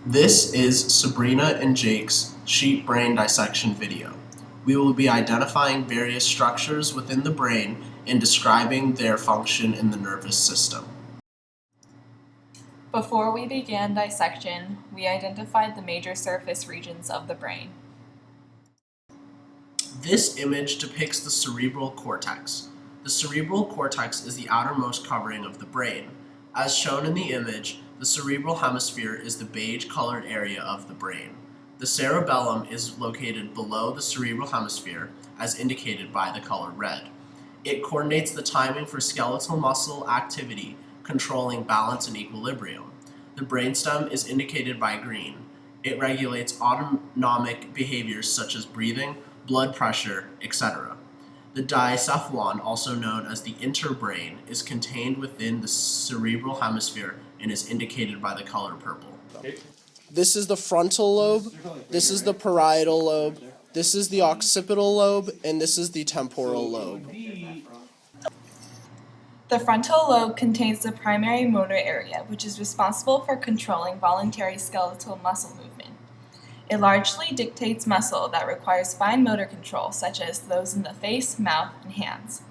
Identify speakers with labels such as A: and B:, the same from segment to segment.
A: This is Sabrina and Jake's sheep brain dissection video. We will be identifying various structures within the brain and describing their function in the nervous system.
B: Before we began dissection, we identified the major surface regions of the brain.
A: This image depicts the cerebral cortex. The cerebral cortex is the outermost covering of the brain. As shown in the image, the cerebral hemisphere is the beige-colored area of the brain. The cerebellum is located below the cerebral hemisphere, as indicated by the color red. It coordinates the timing for skeletal muscle activity, controlling balance and equilibrium. The brainstem is indicated by green. It regulates autonomic behaviors such as breathing, blood pressure, etc. The diencephalon, also known as the interbrain, is contained within the cerebral hemisphere and is indicated by the color purple.
C: This is the frontal lobe, this is the parietal lobe, this is the occipital lobe, and this is the temporal lobe.
B: The frontal lobe contains the primary motor area, which is responsible for controlling voluntary skeletal muscle movement. It largely dictates muscle that requires fine motor control, such as those in the face, mouth, and hands.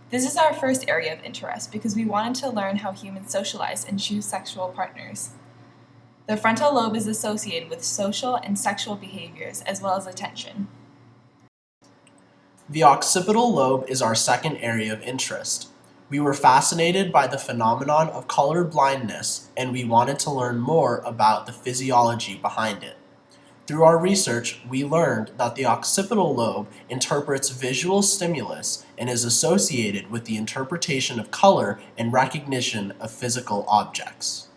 B: This is our first area of interest because we wanted to learn how humans socialize and choose sexual partners. The frontal lobe is associated with social and sexual behaviors as well as attention.
A: The occipital lobe is our second area of interest. We were fascinated by the phenomenon of color blindness, and we wanted to learn more about the physiology behind it. Through our research, we learned that the occipital lobe interprets visual stimulus and is associated with the interpretation of color and recognition of physical objects.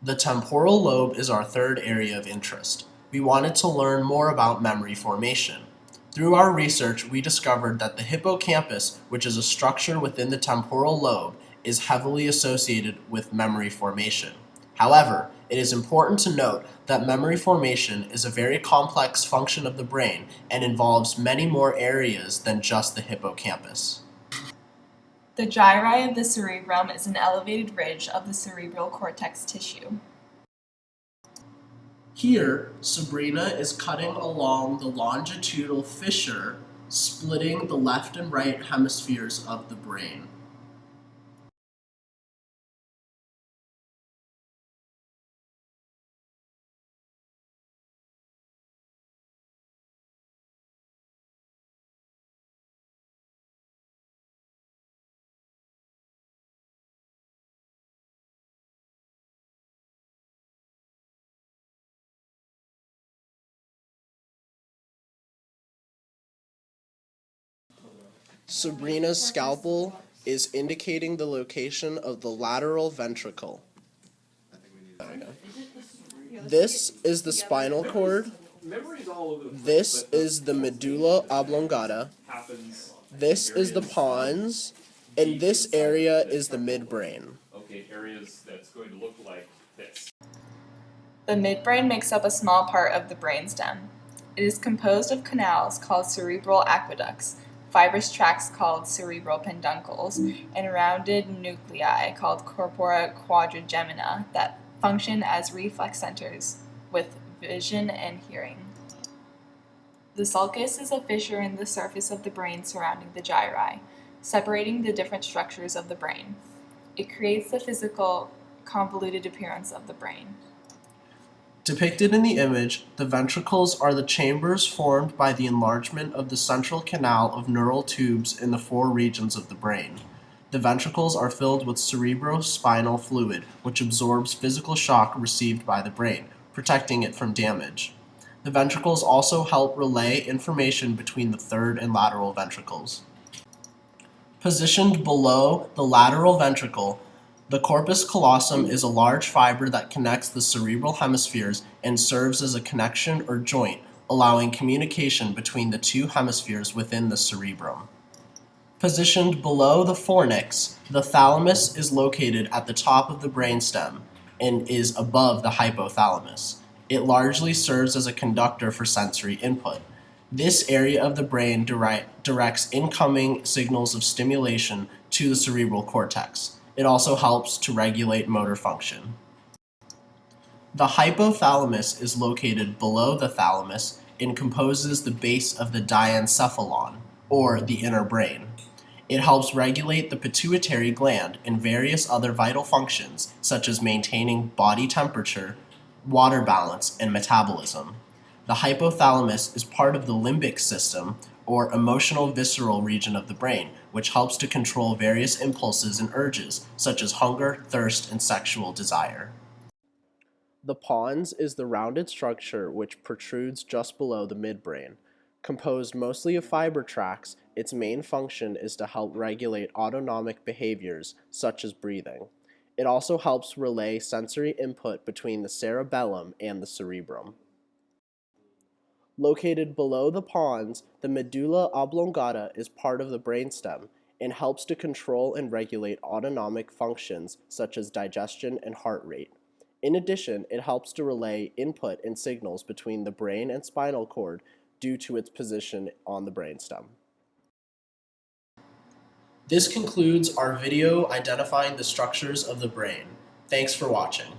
A: The temporal lobe is our third area of interest. We wanted to learn more about memory formation. Through our research, we discovered that the hippocampus, which is a structure within the temporal lobe, is heavily associated with memory formation. However, it is important to note that memory formation is a very complex function of the brain and involves many more areas than just the hippocampus.
B: The gyri of the cerebrum is an elevated ridge of the cerebral cortex tissue.
A: Here, Sabrina is cutting along the longitudinal fissure, splitting the left and right hemispheres of the brain.
C: Sabrina's scalpel is indicating the location of the lateral ventricle. This is the spinal cord. This is the medulla oblongata. This is the pons, and this area is the midbrain.
D: Okay, areas that's going to look like this.
B: The midbrain makes up a small part of the brainstem. It is composed of canals called cerebral aqueducts, fibrous tracts called cerebral peduncles, and rounded nuclei called corpora quadrigemina that function as reflex centers with vision and hearing. The sulcus is a fissure in the surface of the brain surrounding the gyri, separating the different structures of the brain. It creates the physical, convoluted appearance of the brain.
A: Depicted in the image, the ventricles are the chambers formed by the enlargement of the central canal of neural tubes in the four regions of the brain. The ventricles are filled with cerebrospinal fluid, which absorbs physical shock received by the brain, protecting it from damage. The ventricles also help relay information between the third and lateral ventricles. Positioned below the lateral ventricle, the corpus callosum is a large fiber that connects the cerebral hemispheres and serves as a connection or joint, allowing communication between the two hemispheres within the cerebrum. Positioned below the fornix, the thalamus is located at the top of the brainstem and is above the hypothalamus. It largely serves as a conductor for sensory input. This area of the brain directs incoming signals of stimulation to the cerebral cortex. It also helps to regulate motor function. The hypothalamus is located below the thalamus and composes the base of the diencephalon, or the inner brain. It helps regulate the pituitary gland and various other vital functions, such as maintaining body temperature, water balance, and metabolism. The hypothalamus is part of the limbic system, or emotional visceral region of the brain, which helps to control various impulses and urges, such as hunger, thirst, and sexual desire. The pons is the rounded structure which protrudes just below the midbrain. Composed mostly of fiber tracts, its main function is to help regulate autonomic behaviors such as breathing. It also helps relay sensory input between the cerebellum and the cerebrum. Located below the pons, the medulla oblongata is part of the brainstem and helps to control and regulate autonomic functions such as digestion and heart rate. In addition, it helps to relay input and signals between the brain and spinal cord due to its position on the brainstem. This concludes our video identifying the structures of the brain. Thanks for watching.